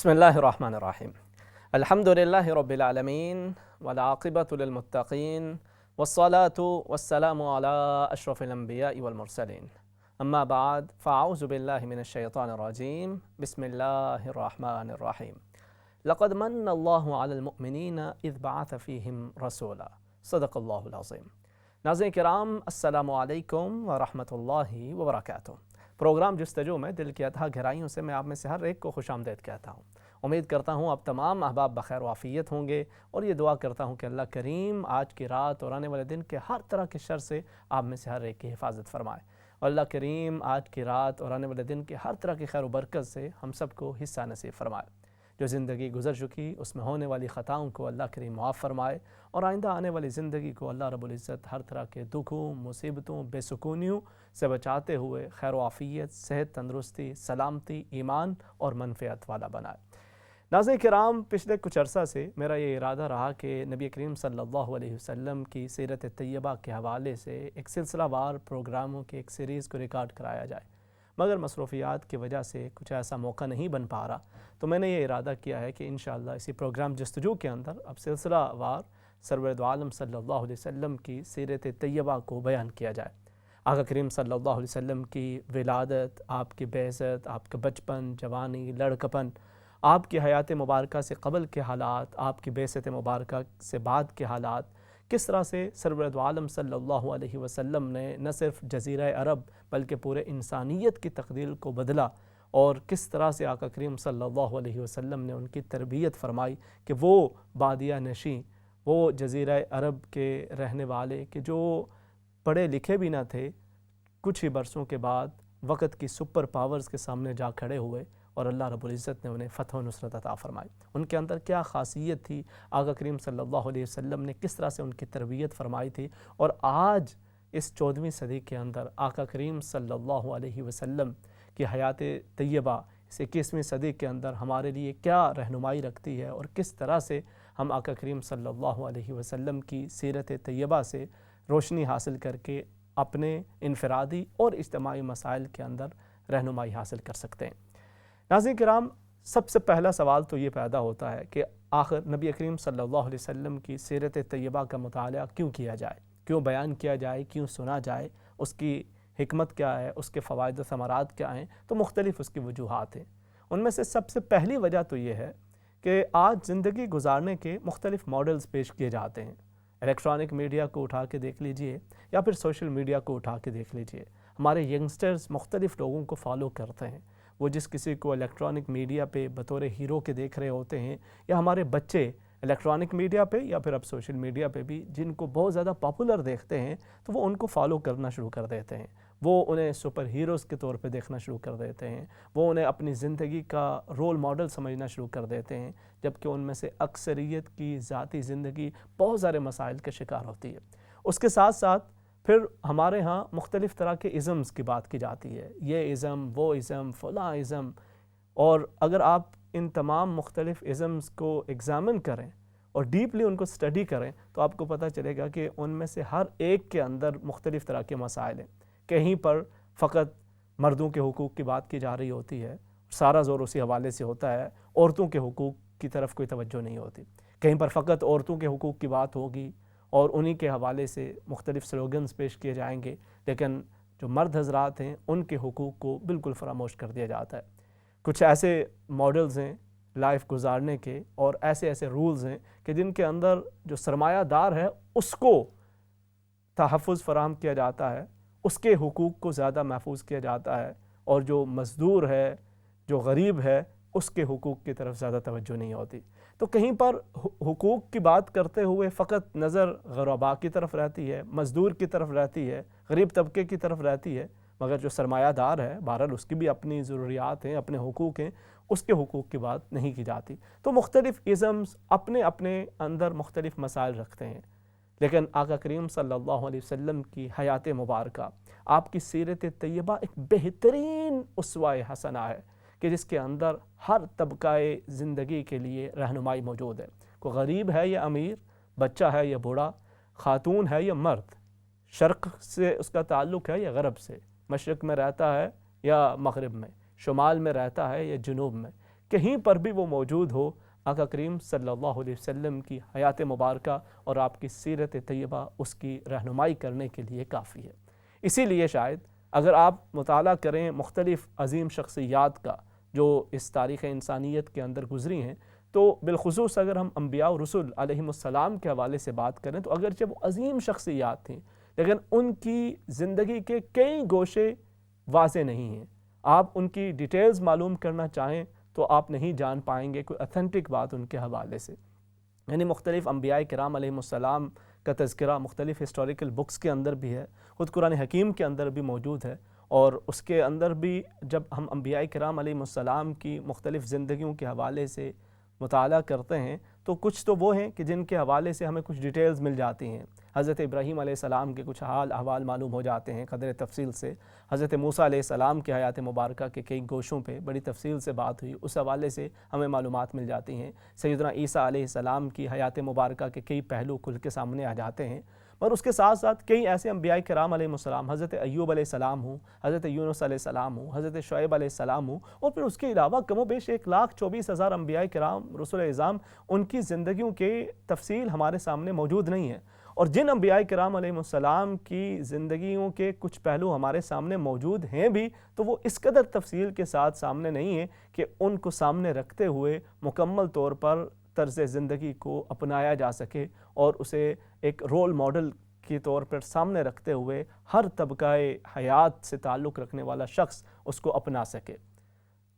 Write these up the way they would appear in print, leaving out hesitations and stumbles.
بسم الله الرحمن الرحيم. الحمد لله رب العالمين والعاقبة للمتقين والصلاة والسلام على أشرف الأنبياء والمرسلين. أما بعد فأعوذ بالله من الشيطان الرجيم. بسم الله الرحمن الرحيم. لقد من الله على المؤمنين إذ بعث فيهم رسولا. صدق الله العظيم. ناظرین کرام، السلام علیکم ورحمۃ اللہ وبرکاتہ۔ پروگرام جستجو میں دل کی اتھا گہرائیوں سے میں آپ میں سے ہر ایک کو خوش آمدید کہتا ہوں۔ امید کرتا ہوں آپ تمام احباب بخیر و عافیت ہوں گے، اور یہ دعا کرتا ہوں کہ اللہ کریم آج کی رات اور آنے والے دن کے ہر طرح کے شر سے آپ میں سے ہر ایک کی حفاظت فرمائے، اور اللہ کریم آج کی رات اور آنے والے دن کے ہر طرح کی خیر و برکت سے ہم سب کو حصہ نصیب فرمائے۔ جو زندگی گزر چکی اس میں ہونے والی خطاؤں کو اللہ کریم معاف فرمائے، اور آئندہ آنے والی زندگی کو اللہ رب العزت ہر طرح کے دکھوں، مصیبتوں، بے سکونیوں سے بچاتے ہوئے خیر و عافیت، صحت، تندرستی، سلامتی، ایمان اور منفعت والا بنائے۔ ناظرین کرام، پچھلے کچھ عرصہ سے میرا یہ ارادہ رہا کہ نبی کریم صلی اللہ علیہ وسلم کی سیرت طیبہ کے حوالے سے ایک سلسلہ وار پروگراموں کی ایک سیریز کو ریکارڈ کرایا جائے، مگر مصروفیات کی وجہ سے کچھ ایسا موقع نہیں بن پا رہا، تو میں نے یہ ارادہ کیا ہے کہ انشاءاللہ اسی پروگرام جستجو کے اندر اب سلسلہ وار سرور دو عالم صلی اللہ علیہ وسلم کی سیرت طیبہ کو بیان کیا جائے۔ آقا کریم صلی اللہ علیہ وسلم کی ولادت، آپ کی بعثت، آپ کا بچپن، جوانی، لڑکپن، آپ کی حیات مبارکہ سے قبل کے حالات، آپ کی بعثت مبارکہ سے بعد کے حالات، کس طرح سے سرور دو عالم صلی اللہ علیہ وسلم نے نہ صرف جزیرہ عرب بلکہ پورے انسانیت کی تقدیر کو بدلا، اور کس طرح سے آقا کریم صلی اللہ علیہ وسلم نے ان کی تربیت فرمائی کہ وہ بادیہ نشیں، وہ جزیرہ عرب کے رہنے والے کہ جو پڑھے لکھے بھی نہ تھے، کچھ ہی برسوں کے بعد وقت کی سپر پاورز کے سامنے جا کھڑے ہوئے، اور اللہ رب العزت نے انہیں فتح و نصرت عطا فرمائی۔ ان کے اندر کیا خاصیت تھی، آقا کریم صلی اللہ علیہ وسلم نے کس طرح سے ان کی تربیت فرمائی تھی، اور آج اس 14ویں صدی کے اندر آقا کریم صلی اللہ علیہ وسلم کی حیات طیبہ اس 21ویں صدی کے اندر ہمارے لیے کیا رہنمائی رکھتی ہے، اور کس طرح سے ہم آقا کریم صلی اللہ علیہ وسلم کی سیرت طیبہ سے روشنی حاصل کر کے اپنے انفرادی اور اجتماعی مسائل کے اندر رہنمائی حاصل کر سکتے ہیں۔ ناظرین کرام، سب سے پہلا سوال تو یہ پیدا ہوتا ہے کہ آخر نبی کریم صلی اللہ علیہ وسلم کی سیرت طیبہ کا مطالعہ کیوں کیا جائے، کیوں بیان کیا جائے، کیوں سنا جائے، اس کی حکمت کیا ہے، اس کے فوائد و ثمرات کیا ہیں؟ تو مختلف اس کی وجوہات ہیں۔ ان میں سے سب سے پہلی وجہ تو یہ ہے کہ آج زندگی گزارنے کے مختلف ماڈلز پیش کیے جاتے ہیں۔ الیکٹرانک میڈیا کو اٹھا کے دیکھ لیجئے، یا پھر سوشل میڈیا کو اٹھا کے دیکھ لیجئے، ہمارے ینگسٹرز مختلف لوگوں کو فالو کرتے ہیں۔ وہ جس کسی کو الیکٹرانک میڈیا پہ بطور ہیرو کے دیکھ رہے ہوتے ہیں، یا ہمارے بچے الیکٹرانک میڈیا پہ یا پھر اب سوشل میڈیا پہ بھی جن کو بہت زیادہ پاپولر دیکھتے ہیں، تو وہ ان کو فالو کرنا شروع کر دیتے ہیں، وہ انہیں سپر ہیروز کے طور پہ دیکھنا شروع کر دیتے ہیں، وہ انہیں اپنی زندگی کا رول ماڈل سمجھنا شروع کر دیتے ہیں، جبکہ ان میں سے اکثریت کی ذاتی زندگی بہت سارے مسائل کا شکار ہوتی ہے۔ اس کے ساتھ ساتھ پھر ہمارے ہاں مختلف طرح کے ازمز کی بات کی جاتی ہے، یہ ازم، وہ ازم، فلاں ازم، اور اگر آپ ان تمام مختلف ازمز کو ایگزامن کریں اور ڈیپلی ان کو اسٹڈی کریں تو آپ کو پتہ چلے گا کہ ان میں سے ہر ایک کے اندر مختلف طرح کے مسائل ہیں۔ کہیں پر فقط مردوں کے حقوق کی بات کی جا رہی ہوتی ہے، سارا زور اسی حوالے سے ہوتا ہے، عورتوں کے حقوق کی طرف کوئی توجہ نہیں ہوتی۔ کہیں پر فقط عورتوں کے حقوق کی بات ہوگی اور انہی کے حوالے سے مختلف سلوگنز پیش کیے جائیں گے، لیکن جو مرد حضرات ہیں ان کے حقوق کو بالکل فراموش کر دیا جاتا ہے۔ کچھ ایسے ماڈلز ہیں لائف گزارنے کے، اور ایسے ایسے رولز ہیں کہ جن کے اندر جو سرمایہ دار ہے اس کو تحفظ فراہم کیا جاتا ہے، اس کے حقوق کو زیادہ محفوظ کیا جاتا ہے، اور جو مزدور ہے، جو غریب ہے، اس کے حقوق کی طرف زیادہ توجہ نہیں ہوتی۔ تو کہیں پر حقوق کی بات کرتے ہوئے فقط نظر غرباء کی طرف رہتی ہے، مزدور کی طرف رہتی ہے، غریب طبقے کی طرف رہتی ہے، مگر جو سرمایہ دار ہے بہرحال اس کی بھی اپنی ضروریات ہیں، اپنے حقوق ہیں، اس کے حقوق کی بات نہیں کی جاتی۔ تو مختلف ازمز اپنے اپنے اندر مختلف مسائل رکھتے ہیں، لیکن آقا کریم صلی اللہ علیہ وسلم کی حیات مبارکہ، آپ کی سیرت طیبہ ایک بہترین اسوہ حسنہ ہے کہ جس کے اندر ہر طبقہ زندگی کے لیے رہنمائی موجود ہے۔ کوئی غریب ہے یا امیر، بچہ ہے یا بوڑھا، خاتون ہے یا مرد، شرق سے اس کا تعلق ہے یا غرب سے، مشرق میں رہتا ہے یا مغرب میں، شمال میں رہتا ہے یا جنوب میں، کہیں پر بھی وہ موجود ہو، آقا کریم صلی اللہ علیہ وسلم کی حیات مبارکہ اور آپ کی سیرت طیبہ اس کی رہنمائی کرنے کے لیے کافی ہے۔ اسی لیے شاید اگر آپ مطالعہ کریں مختلف عظیم شخصیات کا جو اس تاریخ انسانیت کے اندر گزری ہیں، تو بالخصوص اگر ہم انبیاء و رسول علیہم السلام کے حوالے سے بات کریں تو اگرچہ وہ عظیم شخصیات تھیں لیکن ان کی زندگی کے کئی گوشے واضح نہیں ہیں۔ آپ ان کی ڈیٹیلز معلوم کرنا چاہیں تو آپ نہیں جان پائیں گے کوئی اتھینٹک بات ان کے حوالے سے۔ یعنی مختلف انبیاء کرام علیہم السلام کا تذکرہ مختلف ہسٹوریکل بکس کے اندر بھی ہے، خود قرآن حکیم کے اندر بھی موجود ہے، اور اس کے اندر بھی جب ہم انبیاء کرام علیہم السلام کی مختلف زندگیوں کے حوالے سے مطالعہ کرتے ہیں تو کچھ تو وہ ہیں کہ جن کے حوالے سے ہمیں کچھ ڈیٹیلز مل جاتی ہیں۔ حضرت ابراہیم علیہ السلام کے کچھ حال احوال معلوم ہو جاتے ہیں قدر تفصیل سے، حضرت موسیٰ علیہ السلام کے حیات مبارکہ کے کئی گوشوں پہ بڑی تفصیل سے بات ہوئی، اس حوالے سے ہمیں معلومات مل جاتی ہیں۔ سیدنا عیسیٰ علیہ السلام کی حیات مبارکہ کے کئی پہلو کھل کے سامنے آ جاتے ہیں، اور اس کے ساتھ ساتھ کئی ایسے انبیاء کرام علیہ السلام، حضرت ایوب علیہ السلام ہوں، حضرت یونس علیہ السلام ہوں، حضرت شعیب علیہ السلام ہوں، اور پھر اس کے علاوہ کم و بیش 1,24,000 انبیاء کرام رسول اعظام، ان کی زندگیوں کے تفصیل ہمارے سامنے موجود نہیں ہے۔ اور جن انبیاء کرام علیہ السلام کی زندگیوں کے کچھ پہلو ہمارے سامنے موجود ہیں بھی تو وہ اس قدر تفصیل کے ساتھ سامنے نہیں ہیں کہ ان کو سامنے رکھتے ہوئے مکمل طور پر طرز زندگی کو اپنایا جا سکے اور اسے ایک رول ماڈل کے طور پر سامنے رکھتے ہوئے ہر طبقہ حیات سے تعلق رکھنے والا شخص اس کو اپنا سکے۔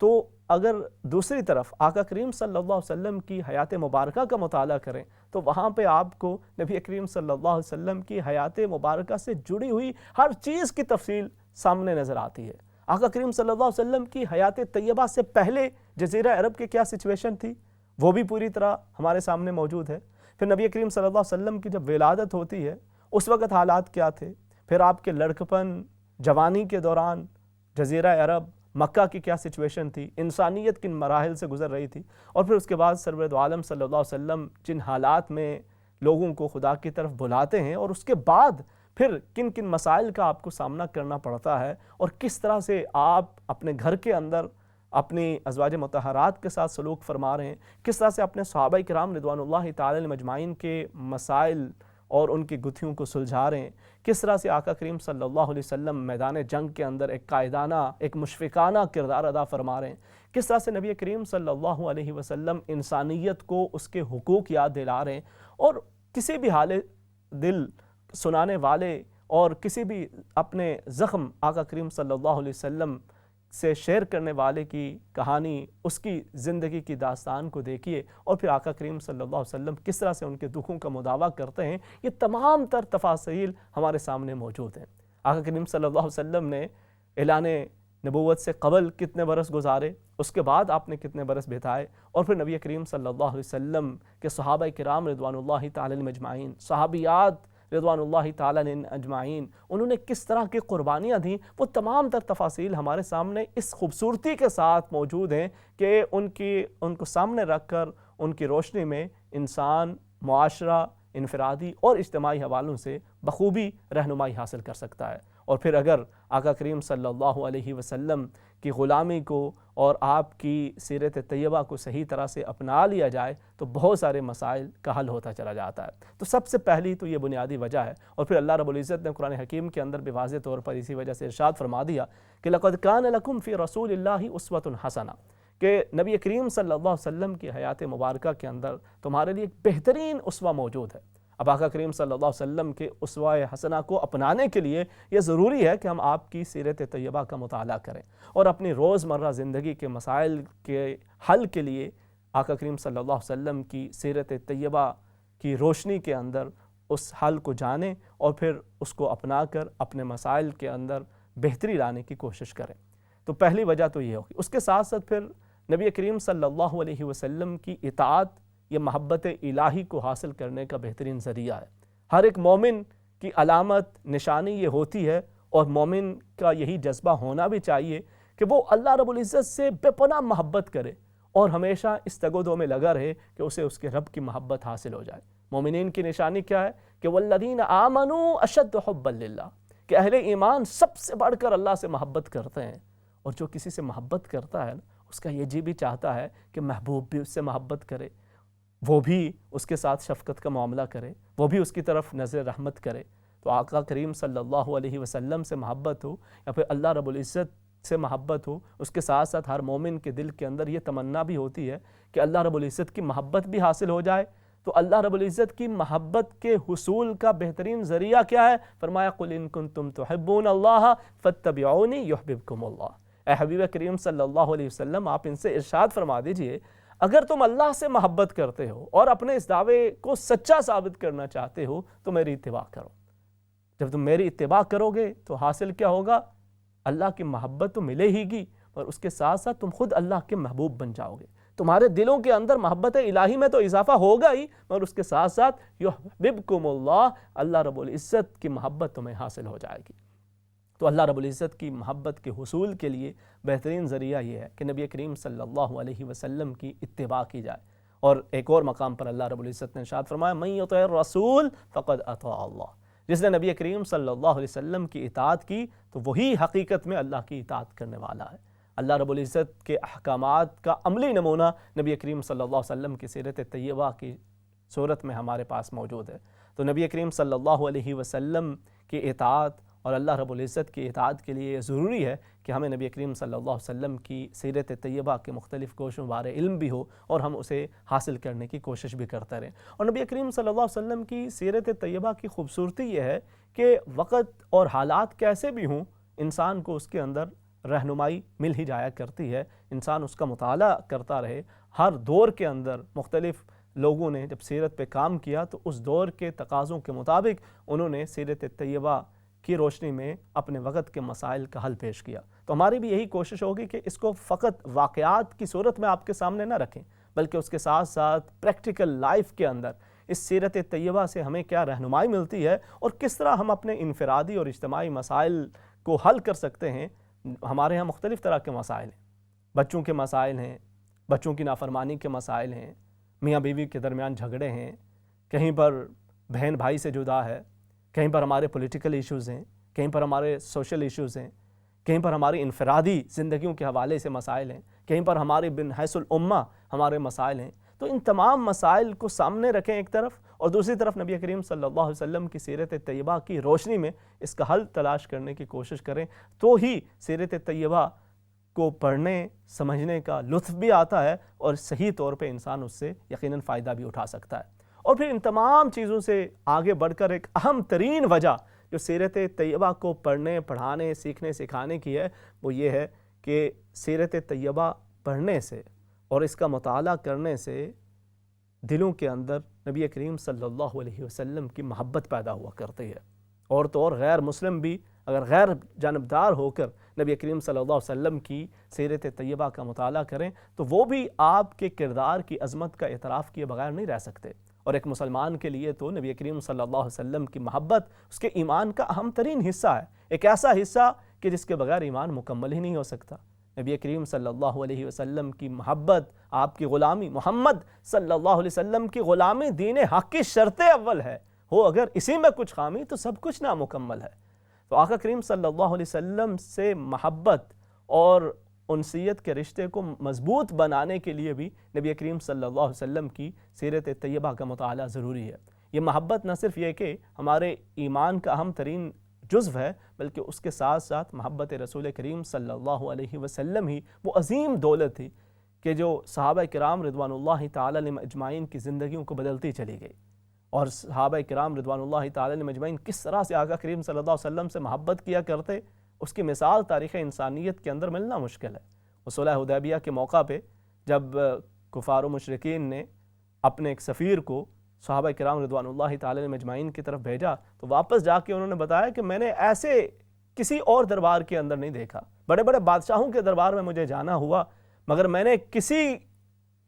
تو اگر دوسری طرف آقا کریم صلی اللہ علیہ وسلم کی حیات مبارکہ کا مطالعہ کریں تو وہاں پہ آپ کو نبی کریم صلی اللہ علیہ وسلم کی حیات مبارکہ سے جڑی ہوئی ہر چیز کی تفصیل سامنے نظر آتی ہے۔ آقا کریم صلی اللہ علیہ وسلم کی حیات طیبہ سے پہلے جزیرہ عرب کی کیا سچویشن تھی وہ بھی پوری طرح ہمارے سامنے موجود ہے۔ پھر نبی کریم صلی اللہ علیہ وسلم کی جب ولادت ہوتی ہے اس وقت حالات کیا تھے، پھر آپ کے لڑکپن جوانی کے دوران جزیرہ عرب مکہ کی کیا سچویشن تھی، انسانیت کن مراحل سے گزر رہی تھی، اور پھر اس کے بعد سرور دو عالم صلی اللہ علیہ وسلم جن حالات میں لوگوں کو خدا کی طرف بلاتے ہیں اور اس کے بعد پھر کن کن مسائل کا آپ کو سامنا کرنا پڑتا ہے، اور کس طرح سے آپ اپنے گھر کے اندر اپنی ازواج مطہرات کے ساتھ سلوک فرما رہے ہیں، کس طرح سے اپنے صحابہ کرام رضوان اللہ تعالی علیہم اجمعین کے مسائل اور ان کی گتھیوں کو سلجھا رہے ہیں، کس طرح سے آقا کریم صلی اللہ علیہ وسلم میدان جنگ کے اندر ایک قائدانہ ایک مشفقانہ کردار ادا فرما رہے ہیں، کس طرح سے نبی کریم صلی اللہ علیہ وسلم انسانیت کو اس کے حقوق یاد دلا رہے ہیں، اور کسی بھی حال دل سنانے والے اور کسی بھی اپنے زخم آقا کریم صلی اللہ علیہ وسلم سے شیئر کرنے والے کی کہانی، اس کی زندگی کی داستان کو دیکھیے، اور پھر آقا کریم صلی اللہ علیہ وسلم کس طرح سے ان کے دکھوں کا مداوع کرتے ہیں، یہ تمام تر تفاصیل ہمارے سامنے موجود ہیں۔ آقا کریم صلی اللہ علیہ وسلم نے اعلان نبوت سے قبل کتنے برس گزارے، اس کے بعد آپ نے کتنے برس بتائے، اور پھر نبی کریم صلی اللہ علیہ وسلم کے صحابہ کرام رضوان اللہ تعالی علیہم اجمعین، صحابیات رضوان اللہ تعالیٰ اجمعین، انہوں نے کس طرح کی قربانیاں دیں، وہ تمام تر تفاصیل ہمارے سامنے اس خوبصورتی کے ساتھ موجود ہیں کہ ان کو سامنے رکھ کر ان کی روشنی میں انسان معاشرہ انفرادی اور اجتماعی حوالوں سے بخوبی رہنمائی حاصل کر سکتا ہے۔ اور پھر اگر آقا کریم صلی اللہ علیہ وسلم کی غلامی کو اور آپ کی سیرت طیبہ کو صحیح طرح سے اپنا لیا جائے تو بہت سارے مسائل کا حل ہوتا چلا جاتا ہے۔ تو سب سے پہلی تو یہ بنیادی وجہ ہے، اور پھر اللہ رب العزت نے قرآن حکیم کے اندر بھی واضح طور پر اسی وجہ سے ارشاد فرما دیا کہ لَقَدْ كَانَ لَكُمْ فِي رَسُولِ اللَّهِ أُسْوَةٌ حَسَنَةٌ، کہ نبی کریم صلی اللہ علیہ وسلم کی حیات مبارکہ کے اندر تمہارے لیے ایک بہترین اسوہ موجود ہے۔ اب آقا کریم صلی اللہ علیہ وسلم کے اسوہ حسنہ کو اپنانے کے لیے یہ ضروری ہے کہ ہم آپ کی سیرت طیبہ کا مطالعہ کریں، اور اپنی روزمرہ زندگی کے مسائل کے حل کے لیے آقا کریم صلی اللہ علیہ وسلم کی سیرت طیبہ کی روشنی کے اندر اس حل کو جانیں، اور پھر اس کو اپنا کر اپنے مسائل کے اندر بہتری لانے کی کوشش کریں۔ تو پہلی وجہ تو یہ ہوگی۔ اس کے ساتھ ساتھ پھر نبی کریم صلی اللہ علیہ وسلم کی اطاعت یہ محبت الہی کو حاصل کرنے کا بہترین ذریعہ ہے۔ ہر ایک مومن کی علامت نشانی یہ ہوتی ہے، اور مومن کا یہی جذبہ ہونا بھی چاہیے کہ وہ اللہ رب العزت سے بے پناہ محبت کرے اور ہمیشہ اس تگ و دو میں لگا رہے کہ اسے اس کے رب کی محبت حاصل ہو جائے۔ مومنین کی نشانی کیا ہے کہ والذین آمنوا اشد حبا للہ، کہ اہل ایمان سب سے بڑھ کر اللہ سے محبت کرتے ہیں، اور جو کسی سے محبت کرتا ہے اس کا یہ جی بھی چاہتا ہے کہ محبوب بھی اس سے محبت کرے، وہ بھی اس کے ساتھ شفقت کا معاملہ کرے، وہ بھی اس کی طرف نظر رحمت کرے۔ تو آقا کریم صلی اللہ علیہ وسلم سے محبت ہو یا پھر اللہ رب العزت سے محبت ہو، اس کے ساتھ ساتھ ہر مومن کے دل کے اندر یہ تمنا بھی ہوتی ہے کہ اللہ رب العزت کی محبت بھی حاصل ہو جائے۔ تو اللہ رب العزت کی محبت کے حصول کا بہترین ذریعہ کیا ہے؟ فرمایا قُلْ إِن كُنتُمْ تُحِبُّونَ اللَّهَ فَاتَّبِعُونِي يُحْبِبْكُمُ اللَّهُ۔ اے حبیب کریم صلی اللہ علیہ وسلم، آپ ان سے ارشاد فرما دیجئے اگر تم اللہ سے محبت کرتے ہو اور اپنے اس دعوے کو سچا ثابت کرنا چاہتے ہو تو میری اتباع کرو۔ جب تم میری اتباع کرو گے تو حاصل کیا ہوگا؟ اللہ کی محبت تو ملے ہی گی، اور اس کے ساتھ ساتھ تم خود اللہ کے محبوب بن جاؤ گے۔ تمہارے دلوں کے اندر محبت الہی میں تو اضافہ ہوگا ہی، اور اس کے ساتھ ساتھ یحببکم اللہ، اللہ رب العزت کی محبت تمہیں حاصل ہو جائے گی۔ تو اللہ رب العزت کی محبت کے حصول کے لیے بہترین ذریعہ یہ ہے کہ نبی کریم صلی اللہ علیہ وسلم کی اتباع کی جائے۔ اور ایک اور مقام پر اللہ رب العزت نے ارشاد فرمایا من یطع الرسول فقد اطاع اللہ، جس نے نبی کریم صلی اللہ علیہ وسلم کی اطاعت کی تو وہی حقیقت میں اللہ کی اطاعت کرنے والا ہے۔ اللہ رب العزت کے احکامات کا عملی نمونہ نبی کریم صلی اللہ علیہ وسلم کی سیرت طیبہ کی صورت میں ہمارے پاس موجود ہے۔ تو نبی کریم صلی اللہ علیہ وسلم کی اطاعت اور اللہ رب العزت کی اطاعت کے لیے یہ ضروری ہے کہ ہمیں نبی کریم صلی اللہ علیہ وسلم کی سیرت طیبہ کے مختلف گوشوں بارے علم بھی ہو اور ہم اسے حاصل کرنے کی کوشش بھی کرتے رہیں۔ اور نبی کریم صلی اللہ علیہ وسلم کی سیرت طیبہ کی خوبصورتی یہ ہے کہ وقت اور حالات کیسے بھی ہوں، انسان کو اس کے اندر رہنمائی مل ہی جایا کرتی ہے، انسان اس کا مطالعہ کرتا رہے۔ ہر دور کے اندر مختلف لوگوں نے جب سیرت پہ کام کیا تو اس دور کے تقاضوں کے مطابق انہوں نے سیرت طیبہ کی روشنی میں اپنے وقت کے مسائل کا حل پیش کیا۔ تو ہماری بھی یہی کوشش ہوگی کہ اس کو فقط واقعات کی صورت میں آپ کے سامنے نہ رکھیں، بلکہ اس کے ساتھ ساتھ پریکٹیکل لائف کے اندر اس سیرت طیبہ سے ہمیں کیا رہنمائی ملتی ہے اور کس طرح ہم اپنے انفرادی اور اجتماعی مسائل کو حل کر سکتے ہیں۔ ہمارے ہاں مختلف طرح کے مسائل ہیں، بچوں کے مسائل ہیں، بچوں کی نافرمانی کے مسائل ہیں، میاں بیوی کے درمیان جھگڑے ہیں، کہیں پر بہن بھائی سے جدا ہے، کہیں پر ہمارے پولیٹیکل ایشوز ہیں، کہیں پر ہمارے سوشل ایشوز ہیں، کہیں پر ہماری انفرادی زندگیوں کے حوالے سے مسائل ہیں، کہیں پر ہمارے بن حیث الامہ ہمارے مسائل ہیں۔ تو ان تمام مسائل کو سامنے رکھیں ایک طرف، اور دوسری طرف نبی کریم صلی اللہ علیہ وسلم کی سیرت طیبہ کی روشنی میں اس کا حل تلاش کرنے کی کوشش کریں، تو ہی سیرت طیبہ کو پڑھنے سمجھنے کا لطف بھی آتا ہے اور صحیح طور پہ انسان اس سے یقیناً فائدہ بھی اٹھا سکتا ہے۔ اور پھر ان تمام چیزوں سے آگے بڑھ کر ایک اہم ترین وجہ جو سیرت طیبہ کو پڑھنے، پڑھانے، سیکھنے، سکھانے کی ہے، وہ یہ ہے کہ سیرت طیبہ پڑھنے سے اور اس کا مطالعہ کرنے سے دلوں کے اندر نبی کریم صلی اللہ علیہ وسلم کی محبت پیدا ہوا کرتی ہے۔ اور تو اور غیر مسلم بھی اگر غیر جانبدار ہو کر نبی کریم صلی اللہ علیہ وسلم کی سیرت طیبہ کا مطالعہ کریں تو وہ بھی آپ کے کردار کی عظمت کا اعتراف کیے بغیر نہیں رہ سکتے۔ اور ایک مسلمان کے لیے تو نبی کریم صلی اللہ علیہ وسلم کی محبت اس کے ایمان کا اہم ترین حصہ ہے، ایک ایسا حصہ کہ جس کے بغیر ایمان مکمل ہی نہیں ہو سکتا۔ نبی کریم صلی اللہ علیہ وسلم کی محبت، آپ کی غلامی، محمد صلی اللہ علیہ وسلم کی غلامی دین حق کی شرط اول ہے، ہو اگر اسی میں کچھ خامی تو سب کچھ نامکمل ہے۔ تو آقا کریم صلی اللہ علیہ وسلم سے محبت اور انسیت کے رشتے کو مضبوط بنانے کے لیے بھی نبی کریم صلی اللہ علیہ وسلم کی سیرت طیبہ کا مطالعہ ضروری ہے۔ یہ محبت نہ صرف یہ کہ ہمارے ایمان کا اہم ترین جزو ہے، بلکہ اس کے ساتھ ساتھ محبت رسول کریم صلی اللہ علیہ وسلم ہی وہ عظیم دولت تھی کہ جو صحابہ کرام رضوان اللہ تعالی علیہم اجمعین کی زندگیوں کو بدلتی چلی گئی۔ اور صحابہ کرام رضوان اللہ تعالی علیہم اجمعین کس طرح سے آقا کریم صلی اللہ علیہ وسلم سے محبت کیا کرتے، اس کی مثال تاریخ انسانیت کے اندر ملنا مشکل ہے۔ وہ صلح حدیبیہ کے موقع پہ جب کفار و مشرکین نے اپنے ایک سفیر کو صحابہ کرام رضوان اللہ تعالی علیہم اجمعین کی طرف بھیجا تو واپس جا کے انہوں نے بتایا کہ میں نے ایسے کسی اور دربار کے اندر نہیں دیکھا، بڑے بڑے بادشاہوں کے دربار میں مجھے جانا ہوا مگر میں نے کسی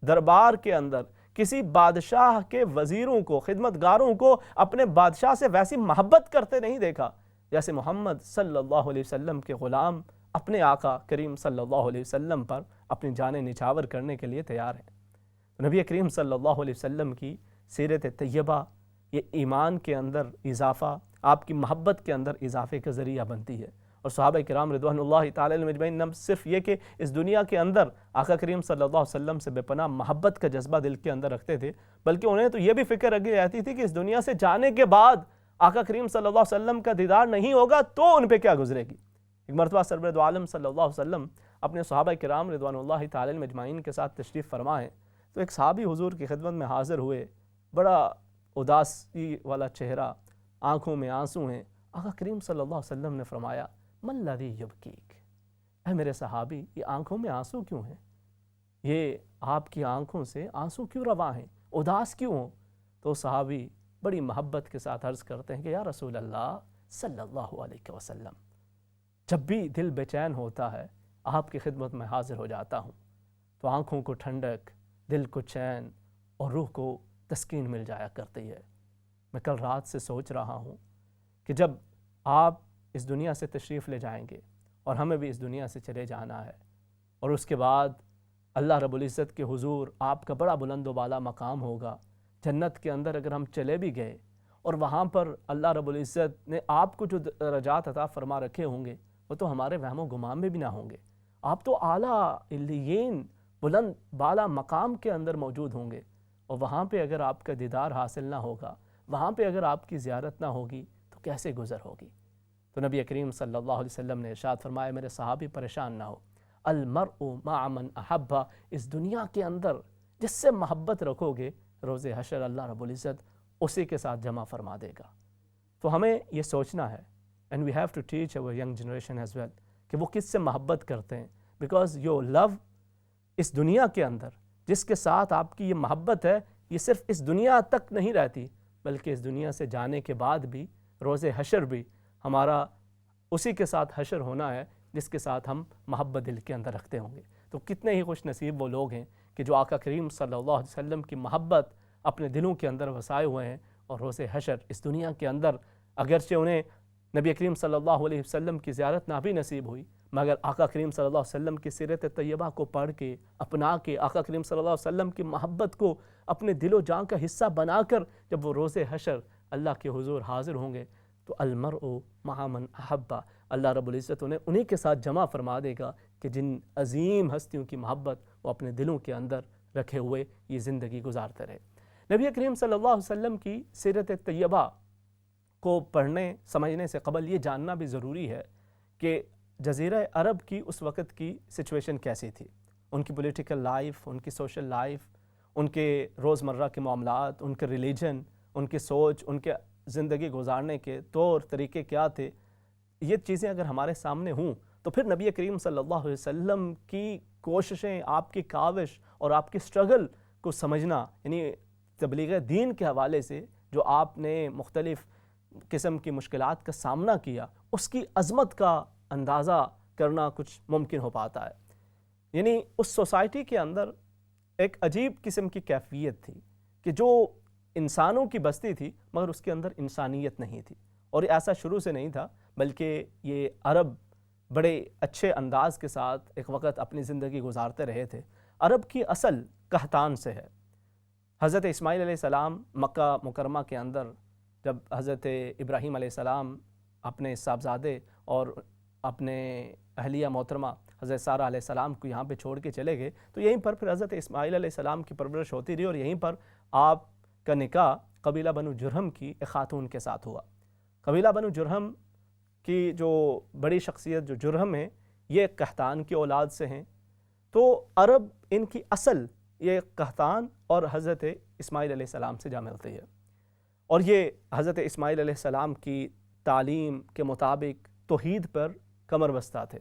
دربار کے اندر کسی بادشاہ کے وزیروں کو، خدمتگاروں کو اپنے بادشاہ سے ویسی محبت کرتے نہیں دیکھا جیسے محمد صلی اللہ علیہ وسلم کے غلام اپنے آقا کریم صلی اللہ علیہ وسلم پر اپنی جانیں نچھاور کرنے کے لیے تیار ہیں۔ نبی کریم صلی اللہ علیہ وسلم کی سیرت طیبہ یہ ایمان کے اندر اضافہ، آپ کی محبت کے اندر اضافے کا ذریعہ بنتی ہے۔ اور صحابہ کرام رضوان اللہ تعالی علیہم اجمعین نہ صرف یہ کہ اس دنیا کے اندر آقا کریم صلی اللہ علیہ وسلم سے بے پناہ محبت کا جذبہ دل کے اندر رکھتے تھے، بلکہ انہیں تو یہ بھی فکر رکھی جاتی تھی کہ اس دنیا سے جانے کے بعد آقا کریم صلی اللہ علیہ وسلم کا دیدار نہیں ہوگا تو ان پہ کیا گزرے گی۔ ایک مرتبہ سرور دو عالم صلی اللہ علیہ وسلم اپنے صحابہ کرام رضوان اللہ تعالی علیہم اجمعین کے ساتھ تشریف فرما ہیں، تو ایک صحابی حضور کی خدمت میں حاضر ہوئے، بڑا اداسی والا چہرہ، آنکھوں میں آنسو ہیں۔ آقا کریم صلی اللہ علیہ وسلم نے فرمایا من الذی یبکیک، اے میرے صحابی یہ آنکھوں میں آنسو کیوں ہیں؟ یہ آپ کی آنکھوں سے آنسو کیوں رواں ہیں؟ اداس کیوں ہوں؟ تو صحابی بڑی محبت کے ساتھ عرض کرتے ہیں کہ یا رسول اللہ صلی اللہ علیہ وسلم، جب بھی دل بے چین ہوتا ہے آپ کی خدمت میں حاضر ہو جاتا ہوں تو آنکھوں کو ٹھنڈک، دل کو چین اور روح کو تسکین مل جایا کرتی ہے۔ میں کل رات سے سوچ رہا ہوں کہ جب آپ اس دنیا سے تشریف لے جائیں گے اور ہمیں بھی اس دنیا سے چلے جانا ہے، اور اس کے بعد اللہ رب العزت کے حضور آپ کا بڑا بلند و بالا مقام ہوگا، جنت کے اندر اگر ہم چلے بھی گئے اور وہاں پر اللہ رب العزت نے آپ کو جو درجات عطا فرما رکھے ہوں گے وہ تو ہمارے وہم و گمان میں بھی نہ ہوں گے، آپ تو اعلیٰ علیین بلند بالا مقام کے اندر موجود ہوں گے، اور وہاں پہ اگر آپ کا دیدار حاصل نہ ہوگا، وہاں پہ اگر آپ کی زیارت نہ ہوگی تو کیسے گزر ہوگی؟ تو نبی کریم صلی اللہ علیہ وسلم نے ارشاد فرمایا میرے صحابی پریشان نہ ہو، المرء مع من احبہ، اس دنیا کے اندر جس سے محبت رکھو گے روز حشر اللہ رب العزت اسی کے ساتھ جمع فرما دے گا۔ تو ہمیں یہ سوچنا ہے and we have to teach our young generation as well کہ وہ کس سے محبت کرتے ہیں، because your love اس دنیا کے اندر جس کے ساتھ آپ کی یہ محبت ہے یہ صرف اس دنیا تک نہیں رہتی، بلکہ اس دنیا سے جانے کے بعد بھی روز حشر بھی ہمارا اسی کے ساتھ حشر ہونا ہے جس کے ساتھ ہم محبت دل کے اندر رکھتے ہوں گے۔ تو کتنے ہی خوش نصیب وہ لوگ ہیں کہ جو آقا کریم صلی اللہ علیہ وسلم کی محبت اپنے دلوں کے اندر وسائے ہوئے ہیں، اور روز حشر اس دنیا کے اندر اگرچہ انہیں نبی کریم صلی اللہ علیہ وسلم کی زیارت نہ بھی نصیب ہوئی، مگر آقا کریم صلی اللہ علیہ وسلم کی سیرت طیبہ کو پڑھ کے اپنا کے آقا کریم صلی اللہ علیہ وسلم کی محبت کو اپنے دل و جان کا حصہ بنا کر جب وہ روز حشر اللہ کے حضور حاضر ہوں گے تو المرء مع من احبہ، اللہ رب العزت انہیں کے ساتھ جمع فرما دے گا کہ جن عظیم ہستیوں کی محبت وہ اپنے دلوں کے اندر رکھے ہوئے یہ زندگی گزارتے رہے۔ نبی کریم صلی اللہ علیہ وسلم کی سیرت طیبہ کو پڑھنے سمجھنے سے قبل یہ جاننا بھی ضروری ہے کہ جزیرہ عرب کی اس وقت کی سچویشن کیسی تھی، ان کی پولیٹیکل لائف، ان کی سوشل لائف، ان کے روزمرہ کے معاملات، ان کے ریلیجن، ان کی سوچ، ان کے زندگی گزارنے کے طور طریقے کیا تھے۔ یہ چیزیں اگر ہمارے سامنے ہوں تو پھر نبی کریم صلی اللہ علیہ وسلم کی کوششیں، آپ کی کاوش اور آپ کی سٹرگل کو سمجھنا، یعنی تبلیغ دین کے حوالے سے جو آپ نے مختلف قسم کی مشکلات کا سامنا کیا، اس کی عظمت کا اندازہ کرنا کچھ ممکن ہو پاتا ہے۔ یعنی اس سوسائٹی کے اندر ایک عجیب قسم کی کیفیت تھی کہ جو انسانوں کی بستی تھی مگر اس کے اندر انسانیت نہیں تھی، اور ایسا شروع سے نہیں تھا، بلکہ یہ عرب بڑے اچھے انداز کے ساتھ ایک وقت اپنی زندگی گزارتے رہے تھے۔ عرب کی اصل قحطان سے ہے۔ حضرت اسماعیل علیہ السلام مکہ مکرمہ کے اندر جب حضرت ابراہیم علیہ السلام اپنے صاحبزادے اور اپنے اہلیہ محترمہ حضرت سارہ علیہ السلام کو یہاں پہ چھوڑ کے چلے گئے تو یہیں پر پھر حضرت اسماعیل علیہ السلام کی پرورش ہوتی رہی، اور یہیں پر آپ کا نکاح قبیلہ بنو جرہم کی ایک خاتون کے ساتھ ہوا۔ قبیلہ بنو جرہم کی جو بڑی شخصیت جو جرہم ہے یہ قحطان کی اولاد سے ہیں، تو عرب ان کی اصل یہ قحطان اور حضرت اسماعیل علیہ السلام سے جا ملتی ہے، اور یہ حضرت اسماعیل علیہ السلام کی تعلیم کے مطابق توحید پر کمر بستہ تھے،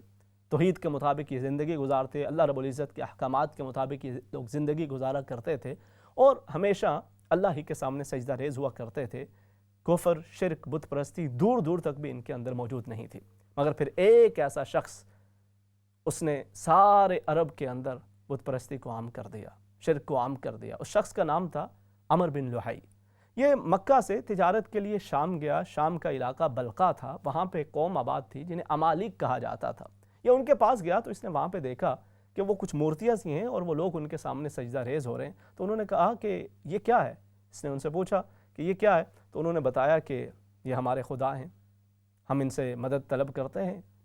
توحید کے مطابق یہ زندگی گزارتے، اللہ رب العزت کے احکامات کے مطابق یہ لوگ زندگی گزارا کرتے تھے، اور ہمیشہ اللہ ہی کے سامنے سجدہ ریز ہوا کرتے تھے۔ کفر، شرک، بت پرستی دور دور تک بھی ان کے اندر موجود نہیں تھی، مگر پھر ایک ایسا شخص اس نے سارے عرب کے اندر بت پرستی کو عام کر دیا، شرک کو عام کر دیا۔ اس شخص کا نام تھا عمر بن لحی۔ یہ مکہ سے تجارت کے لیے شام گیا، شام کا علاقہ بلقا تھا، وہاں پہ قوم آباد تھی جنہیں عمالق کہا جاتا تھا۔ یہ ان کے پاس گیا تو اس نے وہاں پہ دیکھا کہ وہ کچھ مورتیاں سی ہیں اور وہ لوگ ان کے سامنے سجدہ ریز ہو رہے ہیں، تو انہوں نے کہا کہ یہ کیا ہے؟ اس نے ان سے پوچھا کہ یہ کیا ہے؟ تو انہوں نے بتایا کہ یہ ہمارے خدا ہیں، ہم ان سے مدد طلب کرتے ہیں،